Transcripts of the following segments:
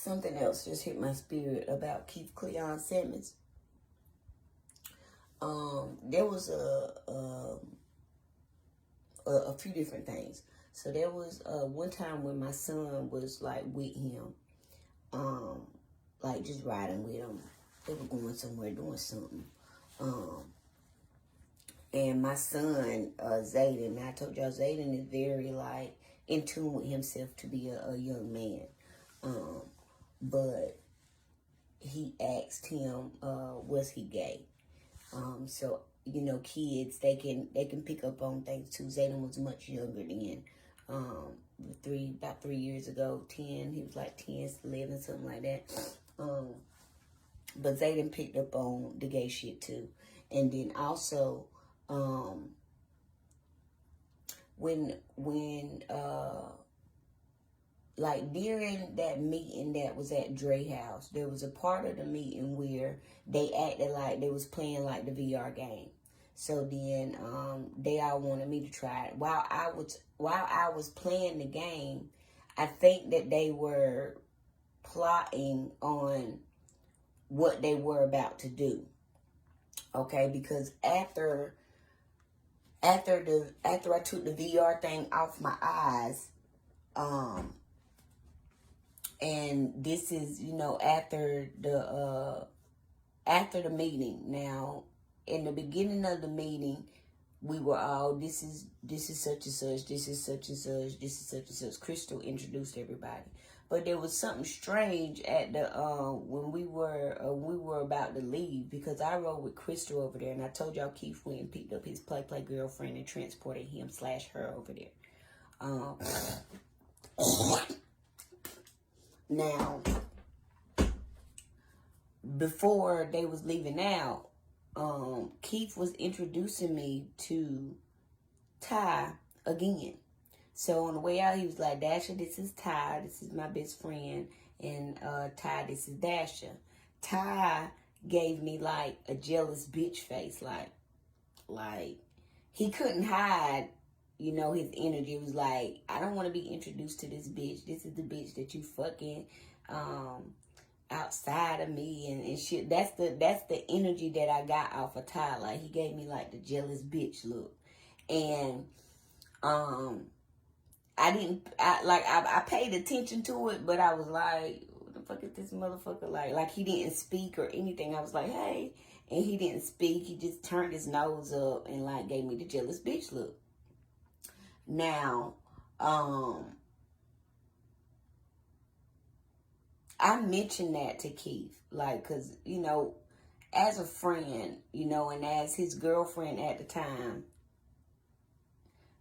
something else just hit my spirit about Cleon Sammons. There was a few different things. So there was one time when my son was like with him, like just riding with him. They were going somewhere doing something. And my son, Zayden, I told y'all Zayden is very like in tune with himself to be a young man. But he asked him, was he gay? So, you know, kids, they can pick up on things too. Zayden was much younger then. About 3 years ago, 10, he was like 10, 11, something like that. But Zayden picked up on the gay shit too. And then also, like during that meeting that was at Dre house, there was a part of the meeting where they acted like they was playing like the VR game. So then they all wanted me to try it. While I was playing the game, I think that they were plotting on what they were about to do. Okay, because after I took the VR thing off my eyes, and this is, you know, after the meeting. Now, in the beginning of the meeting, we were all, this is such and such, this is such and such, this is such and such. Crystal introduced everybody. But there was something strange at the when we were about to leave, because I rode with Crystal over there, and I told y'all Keith went and picked up his play girlfriend and transported him / her over there. Now, before they was leaving out, Keith was introducing me to Ty again. So on the way out, he was like, Dasha, this is Ty. This is my best friend. And Ty, this is Dasha. Ty gave me like a jealous bitch face. Like he couldn't hide, you know, his energy. It was like, I don't want to be introduced to this bitch. This is the bitch that you fucking outside of me and shit. That's the energy that I got off of Ty. Like he gave me like the jealous bitch look. And I paid attention to it, but I was like, what the fuck is this motherfucker like? Like he didn't speak or anything. I was like, hey, and he didn't speak. He just turned his nose up and like gave me the jealous bitch look. Now, I mentioned that to Keith, like, cause you know, as a friend, you know, and as his girlfriend at the time.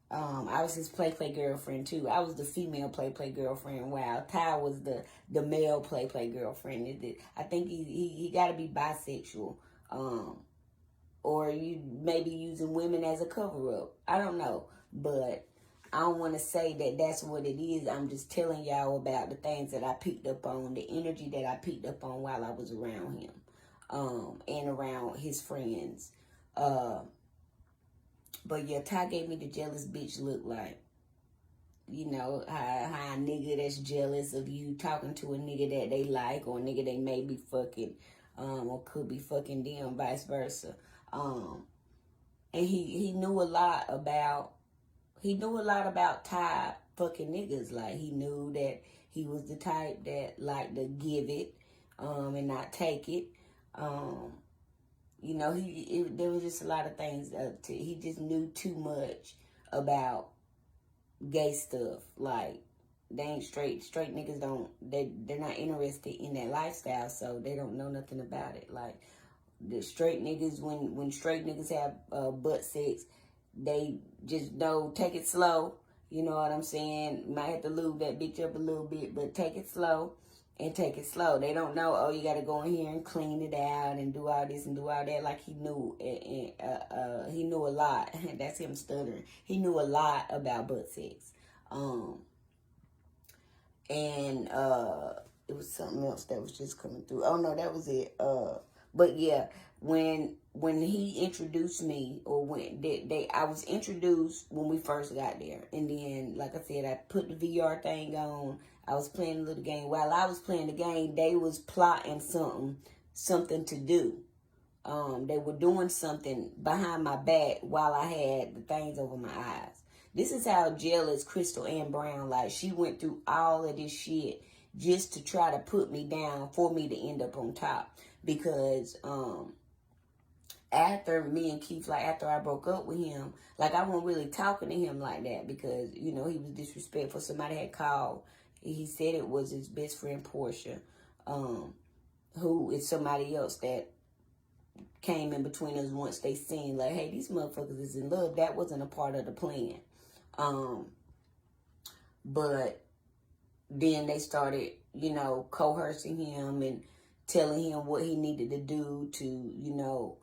I was his play girlfriend too. I was the female play girlfriend, while Ty was the male play girlfriend. I think he got to be bisexual, or you maybe using women as a cover up. I don't know, but I don't want to say that that's what it is. I'm just telling y'all about the things that I picked up on, the energy that I picked up on while I was around him, and around his friends. But yeah, Ty gave me the jealous bitch look, like, you know, how a nigga that's jealous of you talking to a nigga that they like, or a nigga they may be fucking, or could be fucking them, vice versa. And he knew a lot about Ty fucking niggas. Like, he knew that he was the type that liked to give it, and not take it. You know, there was just a lot of things. He just knew too much about gay stuff. Like, they ain't straight. Straight niggas they're not interested in that lifestyle, so they don't know nothing about it. Like, the straight niggas, when straight niggas have butt sex, they just know, take it slow. You know what I'm saying? Might have to lube that bitch up a little bit, but take it slow. And take it slow. They don't know, oh, you got to go in here and clean it out and do all this and do all that. Like he knew, he knew a lot. That's him stuttering. He knew a lot about butt sex. And it was something else that was just coming through. Oh, no, that was it. But yeah, when he introduced me, or when I was introduced when we first got there. And then, like I said, I put the VR thing on. I was playing a little game. While I was playing the game, they was plotting something to do. They were doing something behind my back while I had the things over my eyes. This is how jealous Crystal Ann Brown, like, she went through all of this shit just to try to put me down for me to end up on top. Because after me and Keith, like, after I broke up with him, like, I wasn't really talking to him like that because, you know, he was disrespectful. Somebody had called. He said it was his best friend, Portia, who is somebody else that came in between us once they seen, like, hey, these motherfuckers is in love. That wasn't a part of the plan. But then they started, you know, coercing him and telling him what he needed to do to, you know,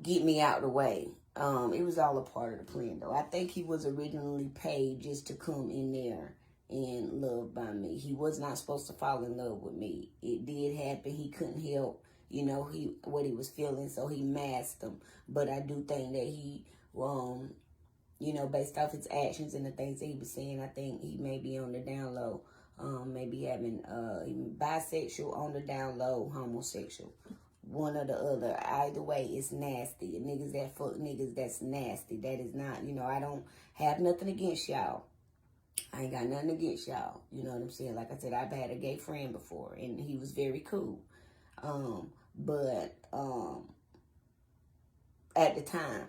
get me out of the way. It was all a part of the plan, though. I think he was originally paid just to come in there and loved by me. He was not supposed to fall in love with me. It did happen. He couldn't help, you know, what he was feeling, so he masked them. But I do think that he, you know, based off his actions and the things that he was saying, I think he may be on the down low. Maybe having bisexual on the down low, homosexual. One or the other. Either way, it's nasty. Niggas that fuck niggas, that's nasty. That is not, you know, I don't have nothing against y'all. I ain't got nothing against y'all. You know what I'm saying? Like I said, I've had a gay friend before, and he was very cool. But at the time,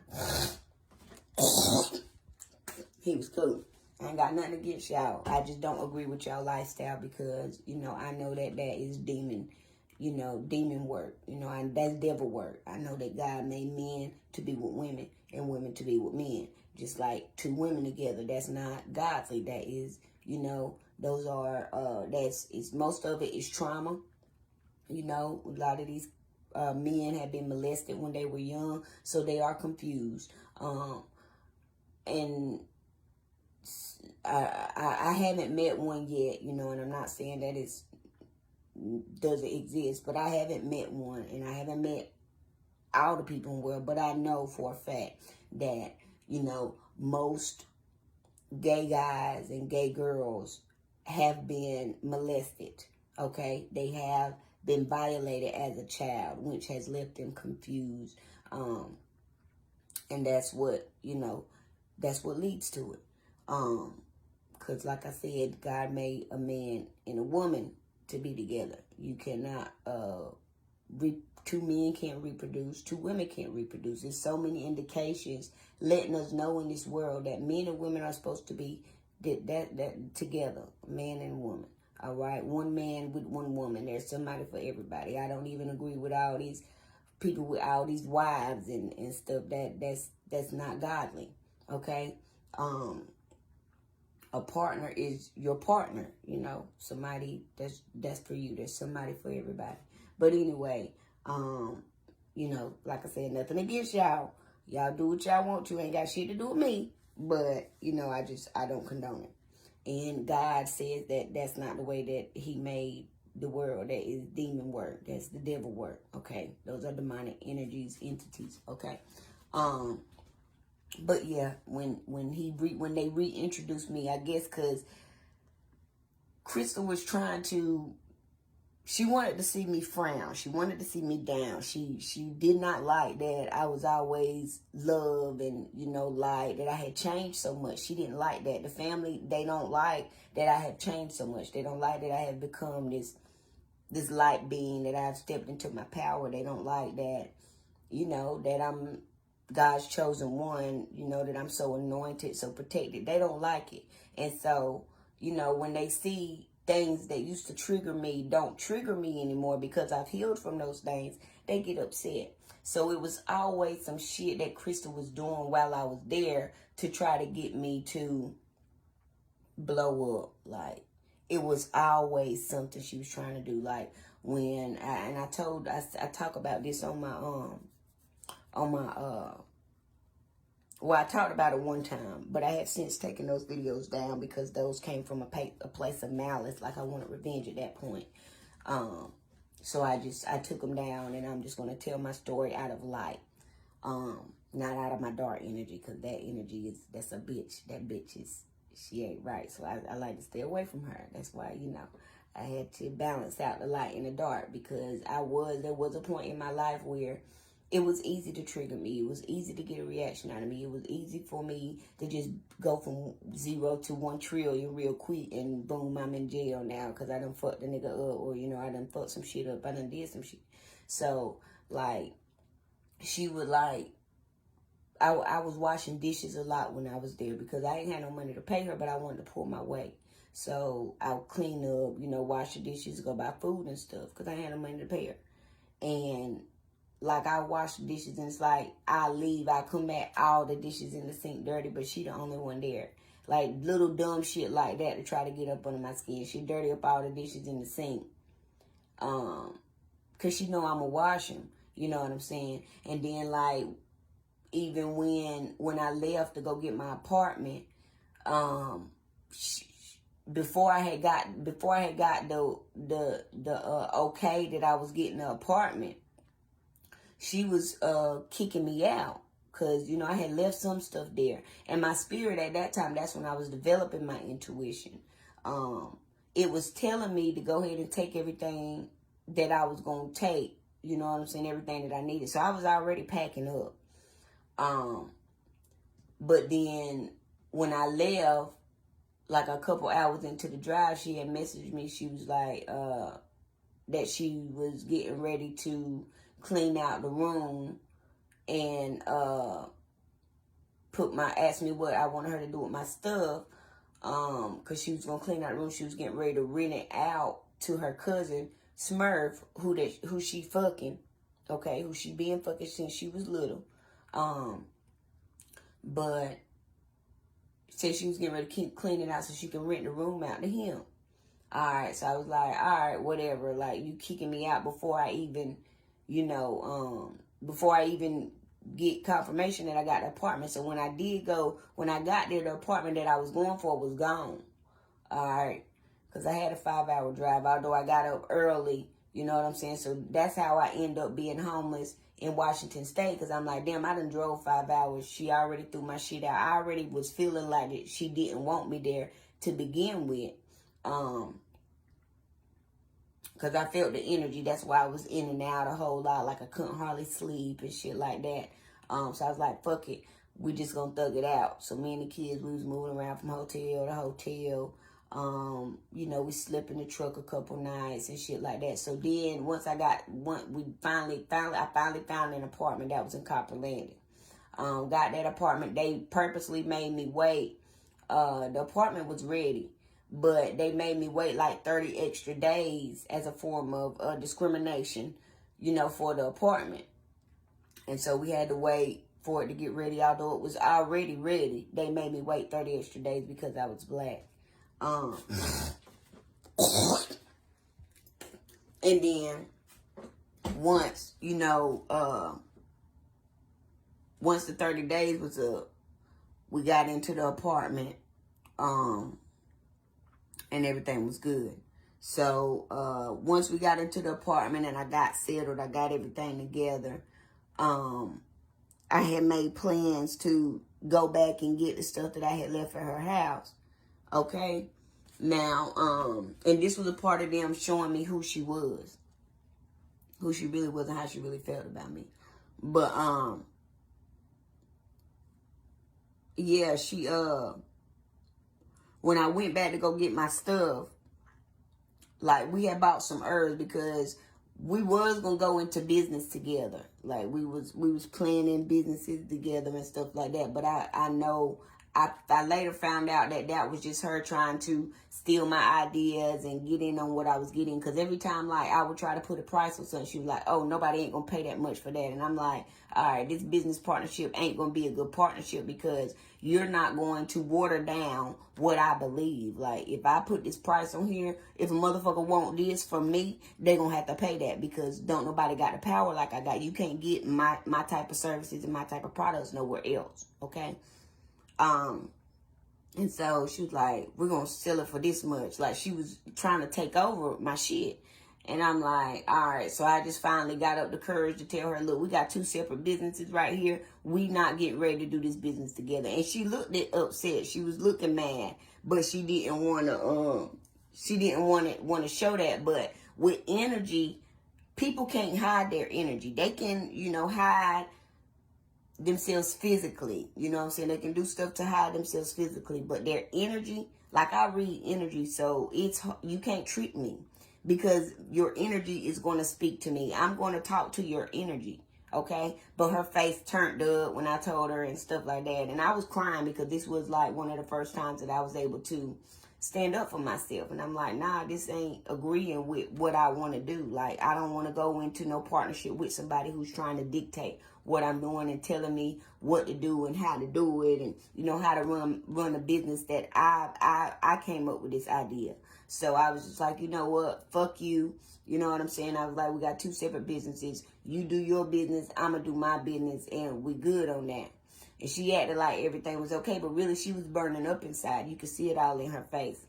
he was cool. I ain't got nothing against y'all. I just don't agree with y'all lifestyle because, you know, I know that is demon, you know, demon work. You know, and that's devil work. I know that God made men to be with women and women to be with men. Just like two women together, that's not godly. That is, you know, those are, most of it is trauma. You know, a lot of these men have been molested when they were young, so they are confused. And I haven't met one yet, you know, and I'm not saying that it doesn't exist, but I haven't met one, and I haven't met all the people in the world, but I know for a fact that, you know, most gay guys and gay girls have been molested, okay? They have been violated as a child, which has left them confused, and that's what, you know, that's what leads to it. Because like I said, God made a man and a woman to be together. You cannot, two men can't reproduce, two women can't reproduce. There's so many indications letting us know in this world that men and women are supposed to be that together, man and woman. All right, one man with one woman. There's somebody for everybody. I don't even agree with all these people with all these wives and stuff. That's not godly. Okay, a partner is your partner. You know, somebody that's for you. There's somebody for everybody. But anyway, you know, like I said, nothing against y'all. Y'all do what y'all want to. Ain't got shit to do with me. But, you know, I don't condone it. And God says that that's not the way that he made the world. That is demon work. That's the devil work. Okay. Those are demonic energies, entities. Okay. But yeah, when they reintroduced me, I guess because Crystal was trying to, she wanted to see me frown. She wanted to see me down. She did not like that I was always loved and, you know, like that I had changed so much. She didn't like that. The family, they don't like that I have changed so much. They don't like that I have become this light being, that I've stepped into my power. They don't like that, you know, that I'm God's chosen one, you know, that I'm so anointed, so protected. They don't like it. And so, you know, when they see things that used to trigger me don't trigger me anymore because I've healed from those things, they get upset. So it was always some shit that Crystal was doing while I was there to try to get me to blow up. Like, it was always something she was trying to do. Like, when I talk about this on my well, I talked about it one time, but I have since taken those videos down because those came from a place of malice. Like, I wanted revenge at that point. So I took them down, and I'm just going to tell my story out of light. Not out of my dark energy, because that energy that's a bitch. That bitch she ain't right. So I like to stay away from her. That's why, I had to balance out the light and the dark, because there was a point in my life where it was easy to trigger me. It was easy to get a reaction out of me. It was easy for me to just go from 0 to 1 trillion real quick, and boom, I'm in jail now because I done fucked the nigga up, or, I done fucked some shit up. I done did some shit. So, like, she would, like, I was washing dishes a lot when I was there, because I ain't had no money to pay her, but I wanted to pull my weight. So I would clean up, wash the dishes, go buy food and stuff, because I ain't had no money to pay her. And like, I wash the dishes, and it's like, I leave, I come back, all the dishes in the sink dirty, but she the only one there. Like, little dumb shit like that to try to get up under my skin. She dirty up all the dishes in the sink. Because she know I'ma wash them. You know what I'm saying? And then, like, even when I left to go get my apartment, before I had got the okay that I was getting the apartment, she was kicking me out, because I had left some stuff there, and my spirit at that time, that's when I was developing my intuition. It was telling me to go ahead and take everything that I was gonna take. You know what I'm saying? Everything that I needed. So I was already packing up. But then when I left, like a couple hours into the drive, she had messaged me. She was like, that she was getting ready to clean out the room, and asked me what I wanted her to do with my stuff. Cause she was gonna clean out the room. She was getting ready to rent it out to her cousin Smurf, who she fucking, okay, who she been fucking since she was little. But said she was getting ready to keep cleaning out so she can rent the room out to him. All right, so I was like, all right, whatever. Like, you kicking me out before I even, get confirmation that I got the apartment. So when I got there, the apartment that I was going for was gone. All right, because I had a 5-hour drive, although I got up early. You know what I'm saying? So that's how I end up being homeless in Washington State, because I'm like, damn, I done drove 5 hours. She already threw my shit out. I already was feeling like she didn't want me there to begin with. Because I felt the energy. That's why I was in and out a whole lot. Like, I couldn't hardly sleep and shit like that. So I was like, fuck it. We just gonna thug it out. So me and the kids, we was moving around from hotel to hotel. We slept in the truck a couple nights and shit like that. So then I finally found an apartment that was in Copper Landing. Got that apartment. They purposely made me wait. The apartment was ready, but they made me wait like 30 extra days as a form of discrimination, for the apartment. And so we had to wait for it to get ready, although it was already ready. They made me wait 30 extra days because I was black. And then once the 30 days was up, we got into the apartment, and everything was good. So, once we got into the apartment and I got settled, I got everything together, I had made plans to go back and get the stuff that I had left at her house. Okay? Now, and this was a part of them showing me who she was. Who she really was and how she really felt about me. But, yeah, she, when I went back to go get my stuff, like, we had bought some herbs because we was gonna go into business together. Like, we was planning businesses together and stuff like that. But I know, I later found out that was just her trying to steal my ideas and get in on what I was getting. Because every time, like, I would try to put a price on something, she was like, oh, nobody ain't gonna pay that much for that. And I'm like, all right, this business partnership ain't gonna be a good partnership because you're not going to water down what I believe. Like, if I put this price on here, if a motherfucker want this from me, they gonna have to pay that because don't nobody got the power like I got. You can't get my type of services and my type of products nowhere else, okay? And so she was like, we're gonna sell it for this much. Like, she was trying to take over my shit. And I'm like, all right. So I just finally got up the courage to tell her, look, we got 2 separate businesses right here. We not getting ready to do this business together. And she looked upset. She was looking mad, but she didn't want to show that. But with energy, people can't hide their energy. They can, hide themselves physically. You know what I'm saying? They can do stuff to hide themselves physically, but their energy, like I read energy, so you can't treat me because your energy is going to speak to me. I'm going to talk to your energy, okay? But her face turned up when I told her and stuff like that, and I was crying because this was like one of the first times that I was able to stand up for myself. And I'm like, nah, this ain't agreeing with what I want to do. Like, I don't want to go into no partnership with somebody who's trying to dictate what I'm doing and telling me what to do and how to do it, and how to run a business that I came up with this idea. So I was just like, you know what, fuck you. You know what I'm saying? I was like, we got 2 separate businesses. You do your business, I'ma do my business, and we good on that. And she acted like everything was okay, but really she was burning up inside. You could see it all in her face.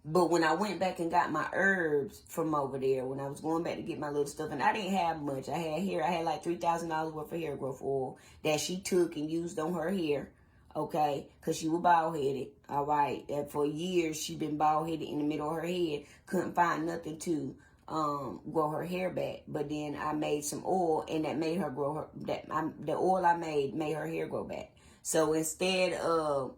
But when I went back and got my herbs from over there, when I was going back to get my little stuff, and I didn't have much. I had like $3,000 worth of hair growth oil that she took and used on her hair, okay? Because she was bald-headed, all right? And for years, she been bald-headed in the middle of her head. Couldn't find nothing to grow her hair back. But then I made some oil, and that made her grow her, the oil I made her hair grow back. So instead of,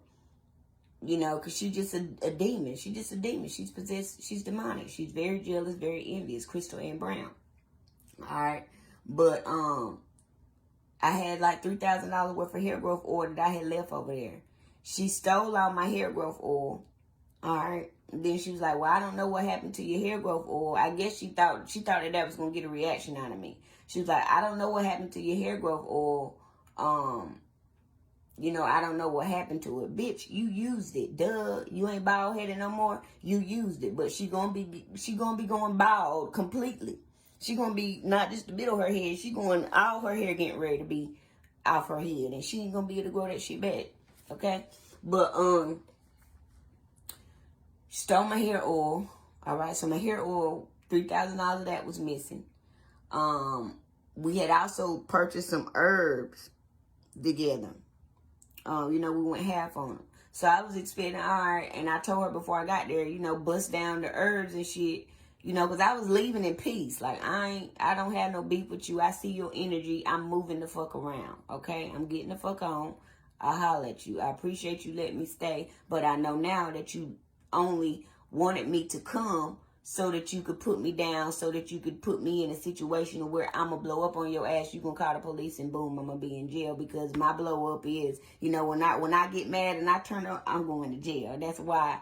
because she's just a demon. She's just a demon. She's possessed. She's demonic. She's very jealous, very envious. Crystal Ann Brown. All right. But I had like $3,000 worth of hair growth oil that I had left over there. She stole all my hair growth oil. All right. And then she was like, well, I don't know what happened to your hair growth oil. I guess she thought that was going to get a reaction out of me. She was like, I don't know what happened to your hair growth oil. I don't know what happened to it. Bitch, you used it. Duh. You ain't bald-headed no more. You used it. But she gonna be going bald completely. She gonna be not just the middle of her head. She going, all her hair getting ready to be off her head. And she ain't gonna be able to grow that shit back. Okay? But, stole my hair oil. Alright, so my hair oil, $3,000 of that was missing. We had also purchased some herbs together. We went half on them. So I was expecting, all right, and I told her before I got there, bust down the herbs and shit, because I was leaving in peace. Like, I don't have no beef with you. I see your energy. I'm moving the fuck around, okay? I'm getting the fuck on. I'll holler at you. I appreciate you letting me stay, but I know now that you only wanted me to come so that you could put me down, so that you could put me in a situation where I'm going to blow up on your ass. You going to call the police and boom, I'm going to be in jail, because my blow up is, when I get mad and I turn up, I'm going to jail. That's why,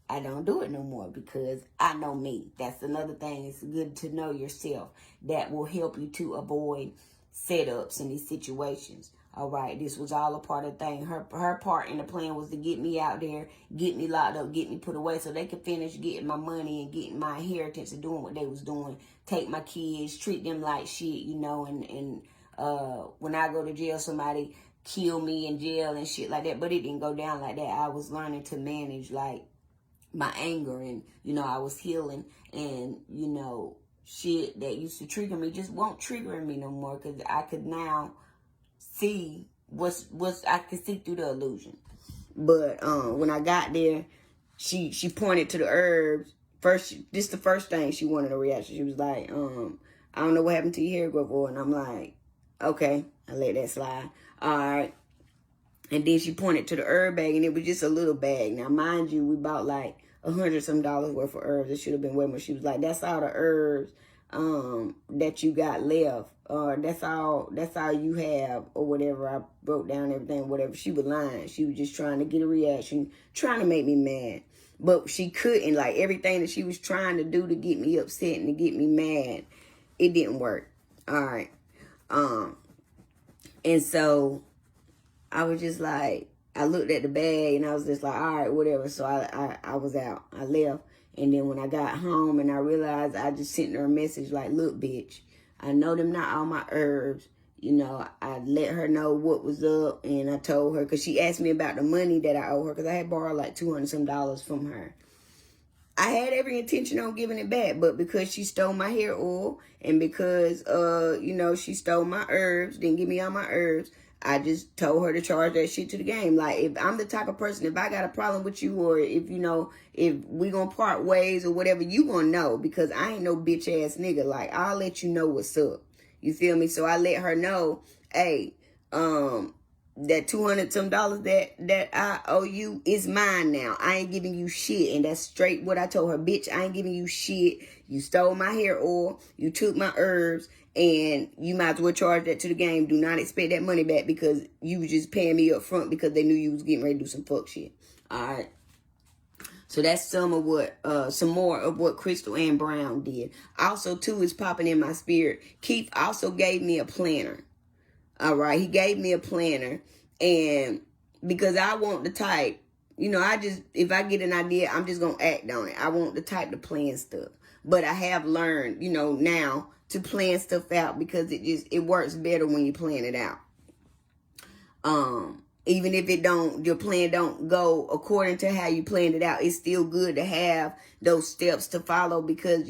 I don't do it no more, because I know me. That's another thing. It's good to know yourself. That will help you to avoid setups in these situations. All right, this was all a part of the thing. Her part in the plan was to get me out there, get me locked up, get me put away so they could finish getting my money and getting my inheritance and doing what they was doing. Take my kids, treat them like shit, and when I go to jail, somebody kill me in jail and shit like that. But it didn't go down like that. I was learning to manage, like, my anger, and, I was healing, and, shit that used to trigger me just won't trigger me no more, because I could now see I could see through the illusion. But when I got there, she pointed to the herbs. This the first thing she wanted a reaction. She was like, I don't know what happened to your hair growth oil. And I'm like, okay, I let that slide. All right. And then she pointed to the herb bag, and it was just a little bag. Now, mind you, we bought like $100 some worth of herbs. It should have been way more. She was like, that's all the herbs that you got left, or that's all you have, or whatever. I wrote down everything, whatever. She was lying. She was just trying to get a reaction, trying to make me mad, but she couldn't. Like, everything that she was trying to do to get me upset and to get me mad, it didn't work. All right. And so I was just like, I looked at the bag and I was just like, all right, whatever. So I was out. I left. And then when I got home and I realized, I just sent her a message like, look, bitch, I know them not all my herbs. I let her know what was up, and I told her, because she asked me about the money that I owe her, because I had borrowed like $200 some from her. I had every intention on giving it back, but because she stole my hair oil and because, she stole my herbs, didn't give me all my herbs, I just told her to charge that shit to the game. Like, if I'm the type of person, if I got a problem with you or if we gonna part ways or whatever, you gonna know because I ain't no bitch ass nigga. Like, I'll let you know what's up. You feel me? So I let her know, hey, that $200 some that I owe you is mine now. I ain't giving you shit. And that's straight what I told her. Bitch, I ain't giving you shit. You stole my hair oil. You took my herbs. And you might as well charge that to the game. Do not expect that money back because you was just paying me up front because they knew you was getting ready to do some fuck shit. Alright. So that's some more of what Crystal and Brown did. Also, too, is popping in my spirit. Keith also gave me a planner. All right, he gave me a planner, and because I want the type, if I get an idea, I'm just gonna act on it. I want the type to plan stuff, but I have learned, now to plan stuff out because it works better when you plan it out. Even if your plan don't go according to how you planned it out, it's still good to have those steps to follow because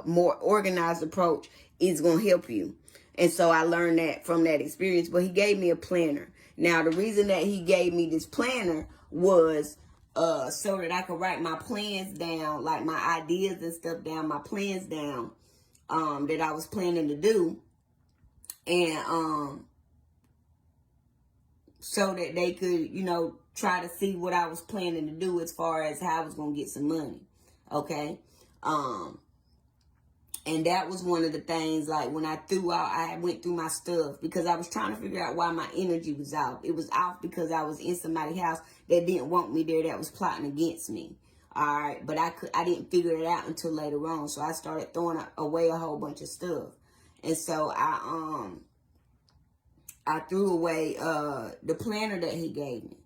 more organized approach is gonna help you. And so I learned that from that experience. But he gave me a planner. Now, the reason that he gave me this planner was so that I could write my plans down, like my ideas and stuff down, my plans down that I was planning to do. And so that they could, try to see what I was planning to do as far as how I was going to get some money. Okay? And that was one of the things, like, when I went through my stuff because I was trying to figure out why my energy was off. It was off because I was in somebody's house that didn't want me there, that was plotting against me. All right. But I didn't figure it out until later on. So I started throwing away a whole bunch of stuff. And so I threw away the planner that he gave me.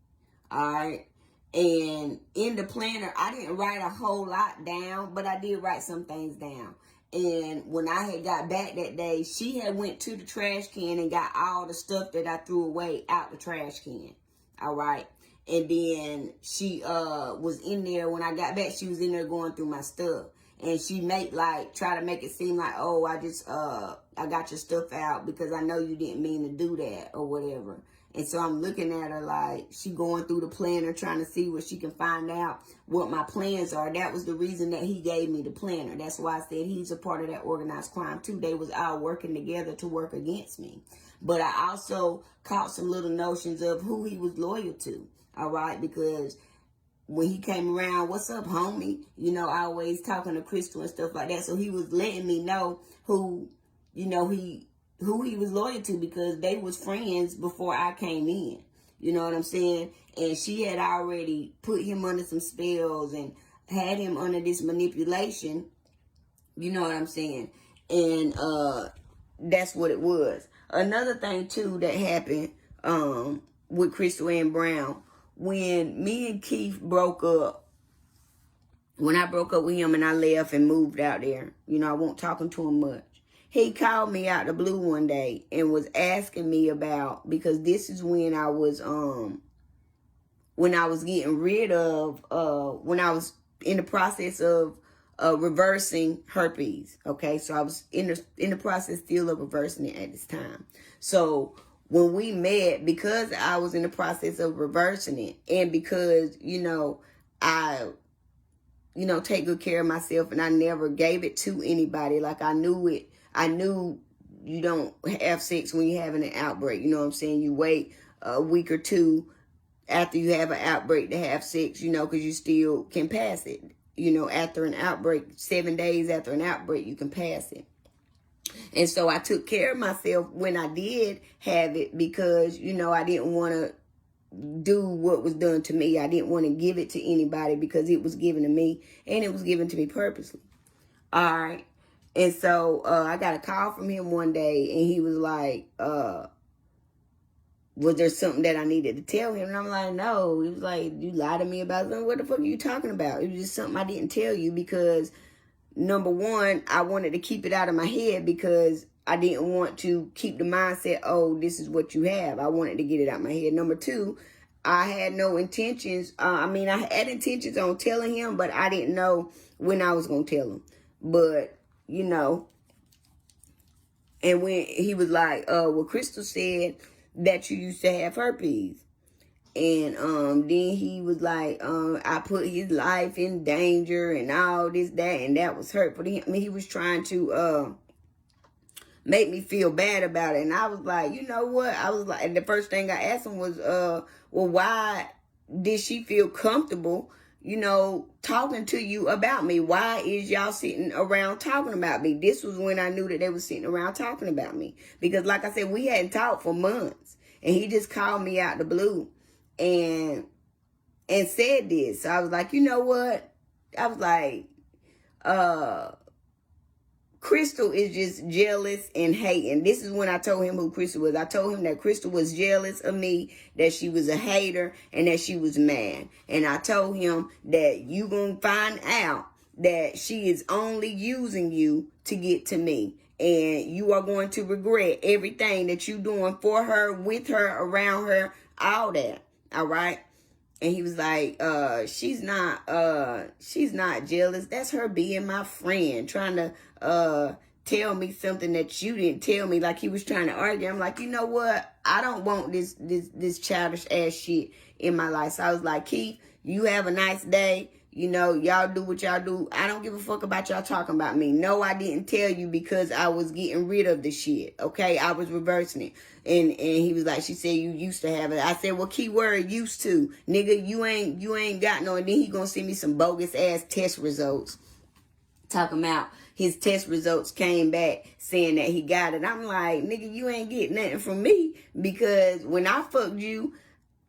All right. And in the planner, I didn't write a whole lot down, but I did write some things down. And when I had got back that day, she had went to the trash can and got all the stuff that I threw away out the trash can. All right. And then she was in there. When I got back, she was in there going through my stuff. And she try to make it seem like, oh, I got your stuff out because I know you didn't mean to do that or whatever. And so I'm looking at her like she going through the planner trying to see what she can find out what my plans are. That was the reason that he gave me the planner. That's why I said he's a part of that organized crime too. They was all working together to work against me. But I also caught some little notions of who he was loyal to. All right, because when he came around, what's up, homie? I always talking to Crystal and stuff like that. So he was letting me know who he was loyal to because they was friends before I came in. You know what I'm saying? And she had already put him under some spells and had him under this manipulation. You know what I'm saying? And that's what it was. Another thing, too, that happened with Crystal and Brown, when me and Keith broke up, when I broke up with him and I left and moved out there, I wasn't talking to him much. He called me out the blue one day and was asking me about, because this is when I was getting rid of, when I was in the process of reversing herpes. Okay, so I was in the process still of reversing it at this time. So when we met, because I was in the process of reversing it, and because I take good care of myself, and I never gave it to anybody. Like I knew you don't have sex when you're having an outbreak. You know what I'm saying? You wait a week or two after you have an outbreak to have sex, because you still can pass it. After an outbreak, 7 days after an outbreak, you can pass it. And so I took care of myself when I did have it because, I didn't want to do what was done to me. I didn't want to give it to anybody because it was given to me, and it was given to me purposely. All right. And so I got a call from him one day, and he was like, was there something that I needed to tell him? And I'm like, no. He was like, you lied to me about something. What the fuck are you talking about? It was just something I didn't tell you because, number one, I wanted to keep it out of my head because I didn't want to keep the mindset, oh, this is what you have. I wanted to get it out of my head. Number two, I had no intentions. I had intentions on telling him, but I didn't know when I was going to tell him. But, and when he was like, well, Crystal said that you used to have herpes. And then he was like, I put his life in danger and all this, that, and that was hurtful to him. He was trying to make me feel bad about it. And I was like, you know what? I was like, and the first thing I asked him was, well, why did she feel comfortable, talking to you about me? Why is y'all sitting around talking about me? This was when I knew that they were sitting around talking about me. Because like I said, we hadn't talked for months. And he just called me out the blue and said this. So I was like, you know what? I was like, Crystal is just jealous and hating. This is when I told him who Crystal was. I told him that Crystal was jealous of me, that she was a hater, and that she was mad. And I told him that you gonna find out that she is only using you to get to me. And you are going to regret everything that you doing for her, with her, around her, all that. All right? And he was like, she's not jealous. That's her being my friend, trying to tell me something that you didn't tell me. Like he was trying to argue. I'm like, you know what? I don't want this childish ass shit in my life. So I was like, Keith, you have a nice day. Y'all do what y'all do. I don't give a fuck about y'all talking about me. No, I didn't tell you because I was getting rid of the shit. Okay, I was reversing it. And he was like, she said you used to have it. I said, well, keyword used to. Nigga, you ain't got no. And then he gonna send me some bogus ass test results. Talking about his test results came back saying that he got it. I'm like, nigga, you ain't getting nothing from me because when I fucked you,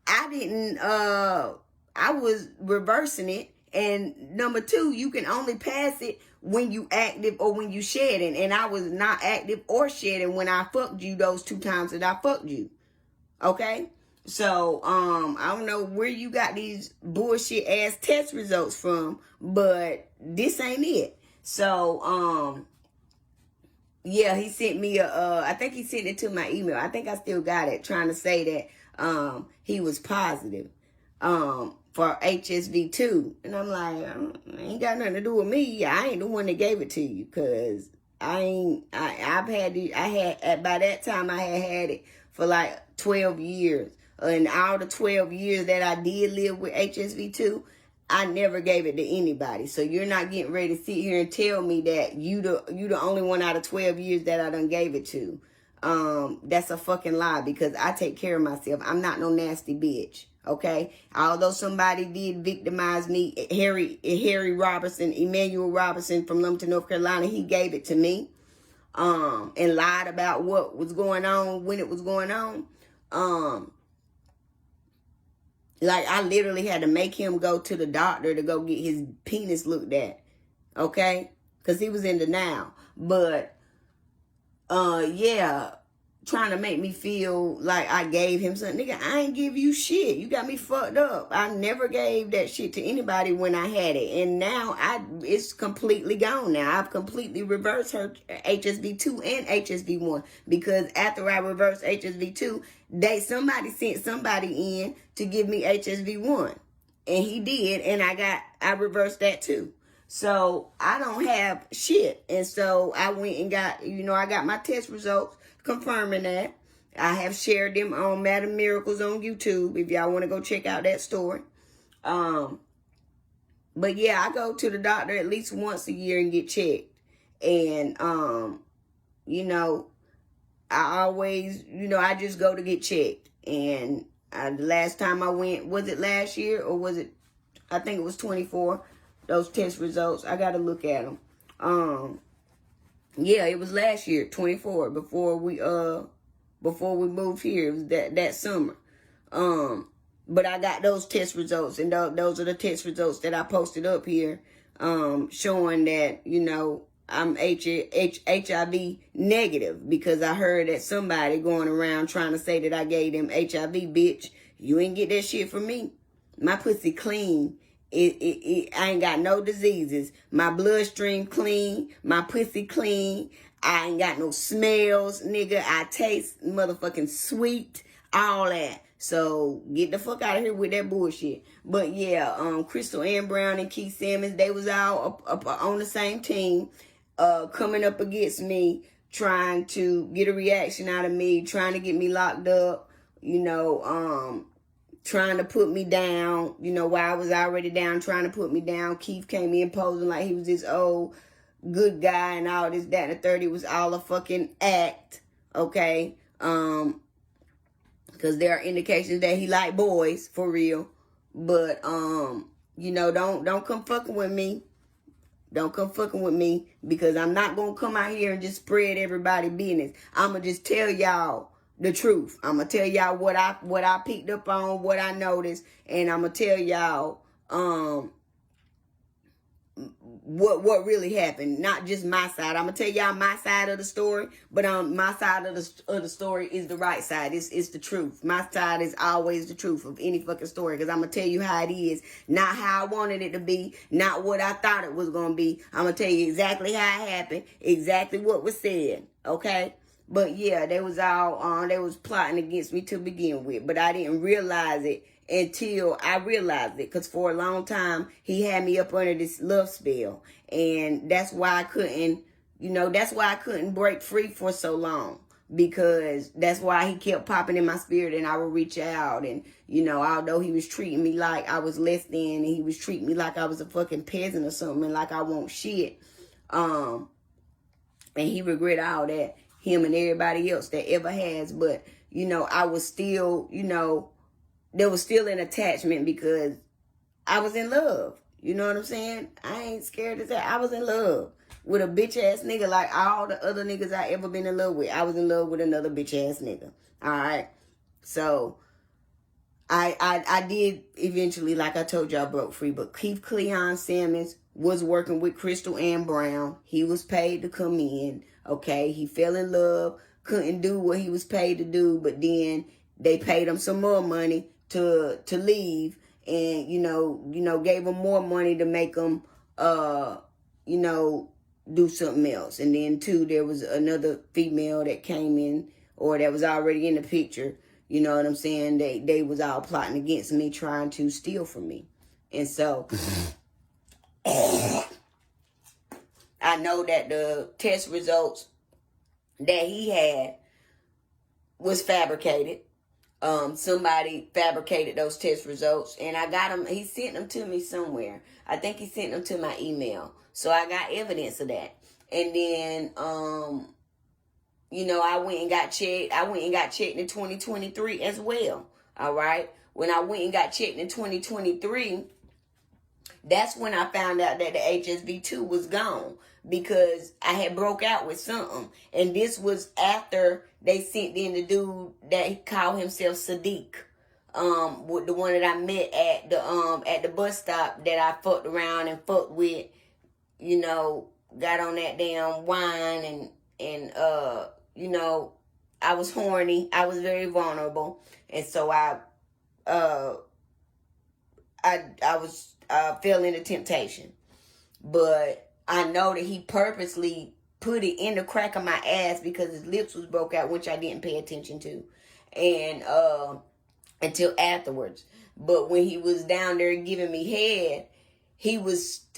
I didn't, I was reversing it. And number two, you can only pass it when you active or when you shedding. And I was not active or shedding when I fucked you those 2 times that I fucked you. Okay? So, I don't know where you got these bullshit ass test results from, but this ain't it. So, yeah, he sent me I think he sent it to my email. I think I still got it, trying to say that, he was positive. For HSV2. And I'm like, ain't got nothing to do with me. I ain't the one that gave it to you. Cause by that time I had it for like 12 years. And all the 12 years that I did live with HSV2, I never gave it to anybody. So you're not getting ready to sit here and tell me that you the only one out of 12 years that I done gave it to. That's a fucking lie because I take care of myself. I'm not no nasty bitch. Okay, although somebody did victimize me, Harry Robertson, Emmanuel Robertson from Lumberton, North Carolina, he gave it to me, and lied about what was going on when it was going on. Like I literally had to make him go to the doctor to go get his penis looked at. Okay, because he was in denial. But yeah. Trying to make me feel like I gave him something. Nigga, I ain't give you shit. You got me fucked up. I never gave that shit to anybody when I had it. And now it's completely gone now. I've completely reversed her HSV2 and HSV1. Because after I reversed HSV2, somebody sent somebody in to give me HSV1. And he did. And I reversed that too. So I don't have shit. And so I went and got, I got my test results confirming that. I have shared them on Madam Miracles on YouTube if y'all want to go check out that story. But yeah, I go to the doctor at least once a year and get checked. And I always, I just go to get checked. And the last time I went, was it last year or was it, I think it was 24, those test results. I got to look at them. Yeah, it was last year, 24, before we moved here. It was that summer. But I got those test results, and those are the test results that I posted up here, showing that, I'm HIV negative, because I heard that somebody going around trying to say that I gave them HIV, bitch. You ain't get that shit from me. My pussy clean. I ain't got no diseases. My bloodstream clean. My pussy clean. I ain't got no smells, nigga. I taste motherfucking sweet. All that. So get the fuck out of here with that bullshit. But yeah, Crystal Ann Brown and Keith Sammons, they was all up on the same team, coming up against me, trying to get a reaction out of me, trying to get me locked up, trying to put me down, while I was already down, trying to put me down. Keith came in posing like he was this old good guy and all this, that, and the third. It was all a fucking act, okay? Because there are indications that he like boys, for real. But, don't come fucking with me. Don't come fucking with me, because I'm not going to come out here and just spread everybody's business. I'm going to just tell y'all the truth. I'm going to tell y'all what I picked up on, what I noticed, and I'm going to tell y'all what really happened. Not just my side. I'm going to tell y'all my side of the story, but my side of the story is the right side. It's the truth. My side is always the truth of any fucking story, because I'm going to tell you how it is, not how I wanted it to be, not what I thought it was going to be. I'm going to tell you exactly how it happened, exactly what was said, okay? But yeah, they was plotting against me to begin with, but I didn't realize it until I realized it, because for a long time he had me up under this love spell, and that's why I couldn't break free for so long, because that's why he kept popping in my spirit, and I would reach out, and although he was treating me like I was less than, and he was treating me like I was a fucking peasant or something, and like I want shit, and he regret all that, him and everybody else that ever has. But I was still, there was still an attachment, because I was in love. You know what I'm saying? I ain't scared to say I was in love with a bitch ass nigga like all the other niggas I ever been in love with. I was in love with another bitch ass nigga. All right. So I did eventually, like I told y'all, broke free. But Cleon Sammons was working with Crystal Ann Brown. He was paid to come in. Okay. He fell in love, couldn't do what he was paid to do, but then they paid him some more money to leave, and gave him more money to make him do something else. And then too, there was another female that came in, or that was already in the picture. You know what I'm saying? They was all plotting against me, trying to steal from me. And so I know that the test results that he had was fabricated. Somebody fabricated those test results, and I got them. He sent them to me somewhere. I think he sent them to my email. So I got evidence of that. And then, I went and got checked. I went and got checked in 2023 as well. All right. When I went and got checked in 2023, that's when I found out that the HSV2 was gone, because I had broke out with something. And this was after they sent in the dude that called himself Sadiq, with the one that I met at the bus stop that I fucked around and fucked with, got on that damn wine, and I was horny. I was very vulnerable. And so I fell into temptation. But I know that he purposely put it in the crack of my ass, because his lips was broke out, which I didn't pay attention to, and until afterwards. But when he was down there giving me head, he was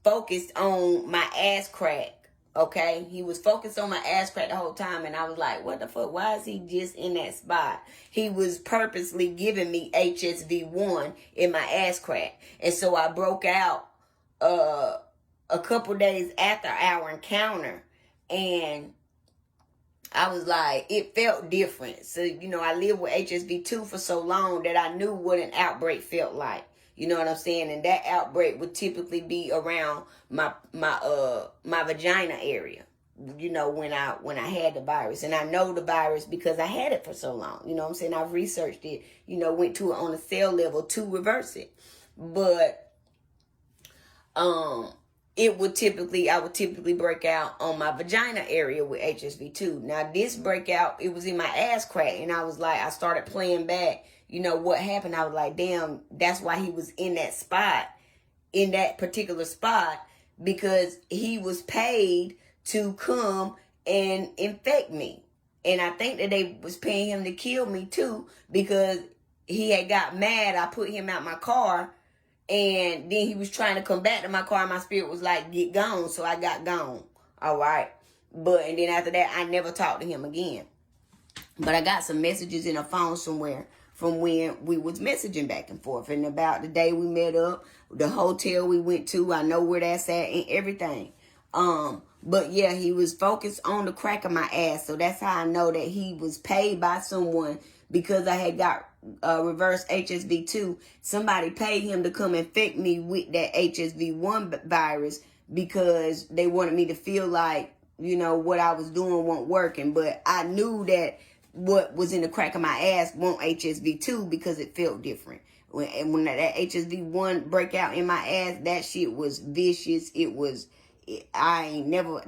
focused on my ass crack. Okay, he was focused on my ass crack the whole time, and I was like, what the fuck? Why is he just in that spot? He was purposely giving me HSV1 in my ass crack. And so I broke out a couple days after our encounter, and I was like, it felt different. So, I lived with HSV2 for so long that I knew what an outbreak felt like. You know what I'm saying? And that outbreak would typically be around my vagina area, when I had the virus. And I know the virus because I had it for so long. You know what I'm saying? I've researched it, went to it on a cell level to reverse it. But I would typically break out on my vagina area with HSV2. Now this breakout, it was in my ass crack, and I was like, I started playing back, what happened. I was like, damn, that's why he was in that spot, in that particular spot, because he was paid to come and infect me. And I think that they was paying him to kill me too, because he had got mad. I put him out my car, and then he was trying to come back to my car, and my spirit was like, get gone. So I got gone. All right. And then after that, I never talked to him again. But I got some messages in a phone somewhere from when we was messaging back and forth. And about the day we met up, the hotel we went to, I know where that's at and everything. But yeah, he was focused on the crack of my ass. So that's how I know that he was paid by someone, because I had got reverse HSV2. Somebody paid him to come infect me with that HSV1 virus, because they wanted me to feel like, you know, what I was doing wasn't working. But I knew that what was in the crack of my ass wasn't HSV2, because it felt different. When that HSV1 break out in my ass, that shit was vicious. I ain't never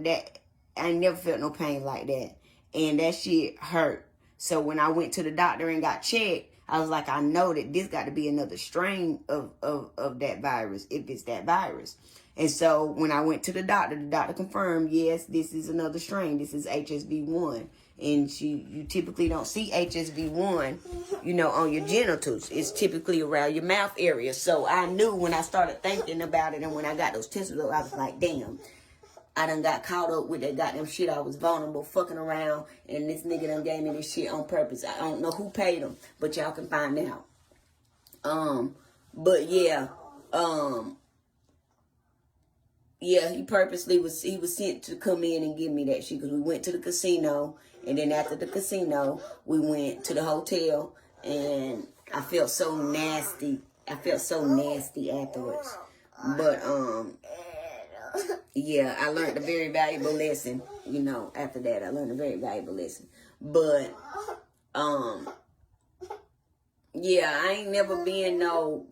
felt no pain like that. And that shit hurt. So when I went to the doctor and got checked, I was like, I know that this got to be another strain of that virus, if it's that virus. And so when I went to the doctor confirmed, yes, this is another strain. This is HSV1. And you typically don't see HSV1, you know, on your genitals. It's typically around your mouth area. So I knew when I started thinking about it, and when I got those tests, I was like, damn, I done got caught up with that goddamn shit. I was vulnerable, fucking around, and this nigga done gave me this shit on purpose. I don't know who paid him, but y'all can find out. But yeah, yeah, he was sent to come in and give me that shit, because we went to the casino, and then after the casino, we went to the hotel, and I felt so nasty. Afterwards. But, yeah, I learned a very valuable lesson, you know, after that. I learned a very valuable lesson. But, yeah, I ain't never been no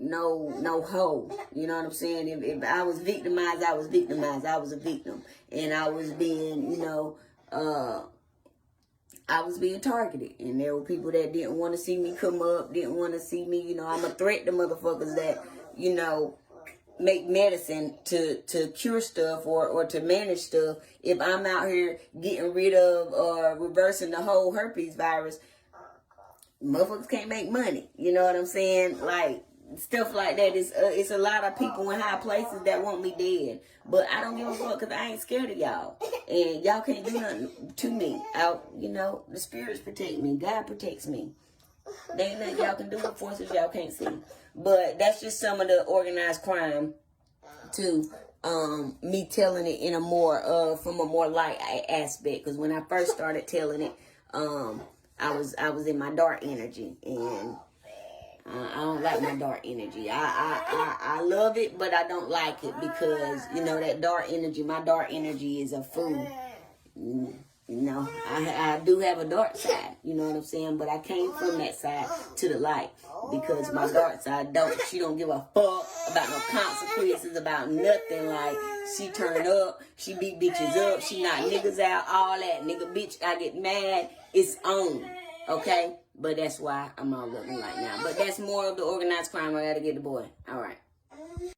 hoe. You know what I'm saying? If I was victimized, I was victimized. I was a victim. And I was being, you know, I was being targeted. And there were people that didn't want to see me come up, didn't want to see me, you know, I'm a threat to motherfuckers that, you know, make medicine to cure stuff or to manage stuff. If I'm out here getting rid of or reversing the whole herpes virus, motherfuckers can't make money. You know what I'm saying? Like, stuff like that. It's a lot of people in high places that want me dead. But I don't give a fuck, because I ain't scared of y'all. And y'all can't do nothing to me. You know, the spirits protect me. God protects me. There ain't nothing y'all can do with forces y'all can't see. But that's just some of the organized crime to me telling it in a more from a more light aspect. Because when I first started telling it, I was in my dark energy, and I don't like my dark energy. I love it, but I don't like it, because, you know, that dark energy, my dark energy is a fool. You know, I do have a dark side, you know what I'm saying? But I came from that side to the light, because my dark side she don't give a fuck about no consequences, about nothing. Like, she turn up, she beat bitches up, she knock niggas out, all that. Nigga, bitch, I get mad, it's on, okay? But that's why I'm all looking like now. But that's more of the organized crime. I gotta get the boy. All right.